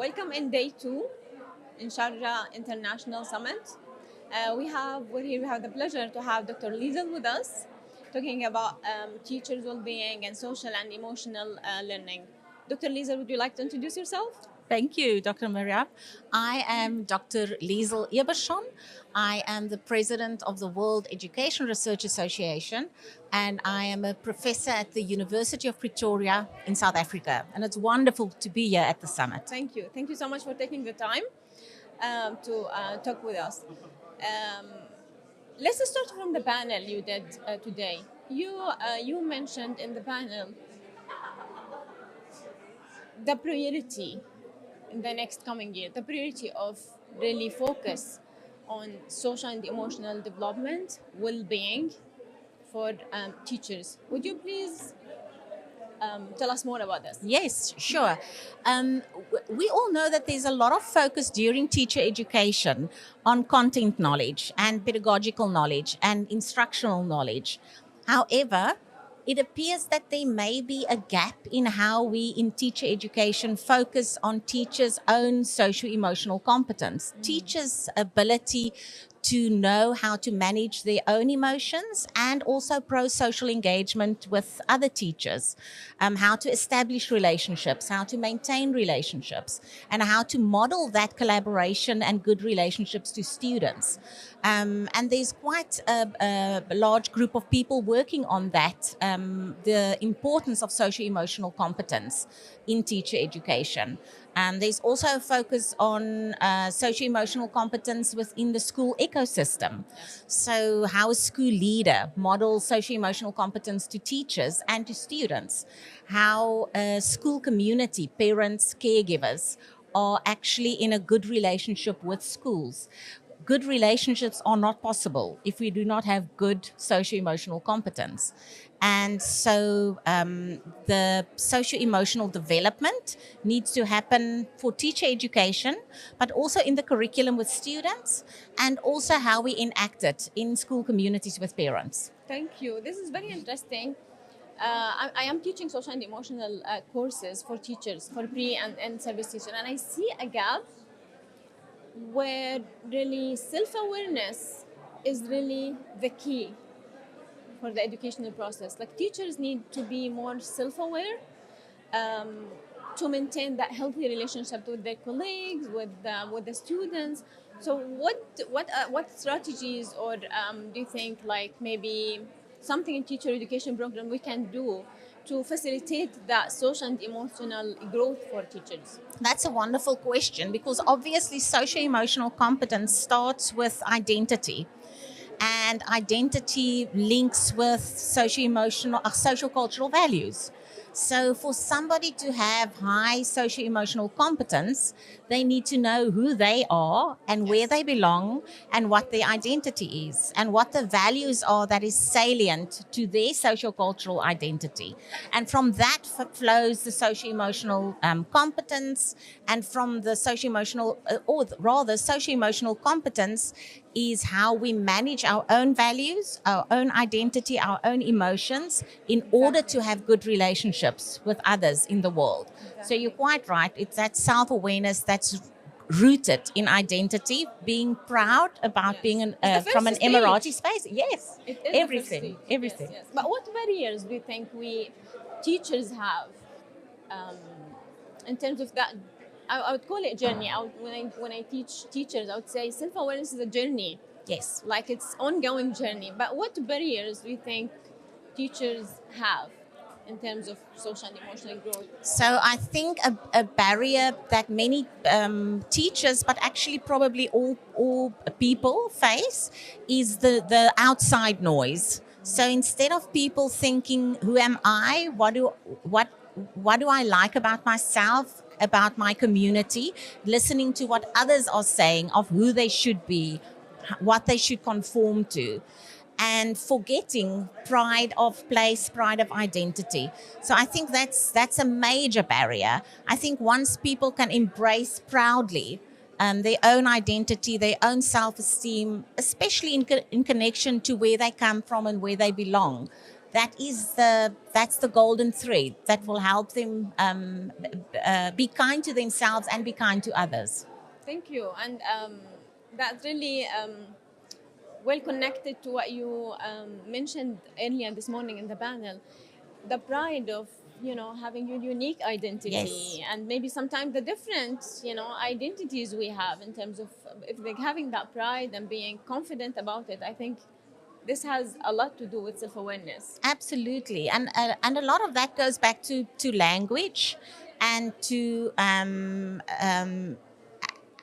Welcome in day 2 in Sharjah International Summit. We have the pleasure to have Dr. Liesel with us, talking about teachers' well-being and social and emotional learning. Dr. Liesel, would you like to introduce yourself? Thank you, Dr. Maram. I am Dr. Liesel Ebersohn. I am the president of the World Education Research Association, and I am a professor at the University of Pretoria in South Africa. And it's wonderful to be here at the summit. Thank you. Thank you so much for taking the time to talk with us. Let's start from the panel you did today. You mentioned in the panel the priority in the next coming year, the priority of really focus on social and emotional development, well-being for teachers. Would you please tell us more about this? Yes, sure. We all know that there's a lot of focus during teacher education on content knowledge and pedagogical knowledge and instructional knowledge. However, it appears that there may be a gap in how we in teacher education focus on teachers' own socio-emotional competence, teachers' ability to know how to manage their own emotions and also pro-social engagement with other teachers, how to establish relationships, how to maintain relationships, and how to model that collaboration and good relationships to students. And there's quite a large group of people working on that, the importance of socio-emotional competence in teacher education. There's also a focus on socio-emotional competence within the school ecosystem. So how a school leader models socio-emotional competence to teachers and to students. How a school community, parents, caregivers, are actually in a good relationship with schools. Good relationships are not possible if we do not have good socio-emotional competence. And so the socio-emotional development needs to happen for teacher education, but also in the curriculum with students, and also how we enact it in school communities with parents. Thank you. This is very interesting. I am teaching social and emotional courses for teachers, for pre and service teachers, and I see a gap where really self-awareness is really the key for the educational process. Like teachers need to be more self-aware to maintain that healthy relationship with their colleagues, with the students. So what strategies or do you think like maybe something in teacher education program we can do to facilitate that social and emotional growth for teachers? That's a wonderful question, because obviously socio-emotional competence starts with identity. And identity links with socio-emotional, social-cultural values. So for somebody to have high socio-emotional competence, they need to know who they are and where they belong and what their identity is and what the values are that is salient to their socio-cultural identity. And from that flows the socio-emotional competence, and from the socio-emotional, or rather socio-emotional competence is how we manage our own values, our own identity, our own emotions in order to have good relationships with others in the world. Exactly. So you're quite right. It's that self-awareness that's rooted in identity, being proud about being from an Emirati space. Yes, everything. Yes. But what barriers do you think we teachers have in terms of that? I would call it journey. When I teach teachers, I would say self-awareness is a journey. Yes. Like it's ongoing journey. But what barriers do you think teachers have in terms of social and emotional growth? So I think a barrier that many teachers, but actually probably all people face, is the outside noise. So instead of people thinking, who am I? What do I like about myself, about my community, listening to what others are saying of who they should be, what they should conform to, and forgetting pride of place, pride of identity. So I think that's a major barrier. I think once people can embrace proudly their own identity, their own self-esteem, especially in connection to where they come from and where they belong, that's the golden thread that will help them be kind to themselves and be kind to others. Thank you. And that's really well connected to what you mentioned earlier this morning in the panel, the pride of having your unique identity. Yes. And maybe sometimes the different identities we have in terms of having that pride and being confident about it. I think this has a lot to do with self-awareness. Absolutely, and a lot of that goes back to language and to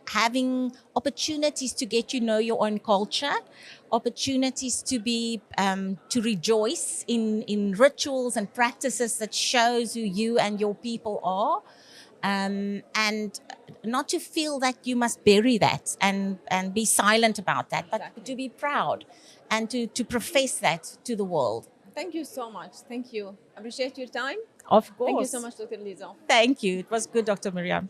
having opportunities to get to know your own culture, opportunities to be to rejoice in rituals and practices that shows who you and your people are, and not to feel that you must bury that and be silent about that, but Exactly. to be proud and to profess that to the world. Thank you so much. Thank you. Appreciate your time. Of course. Thank you so much, Dr. Liesel. Thank you. It was good, Dr. Maryam.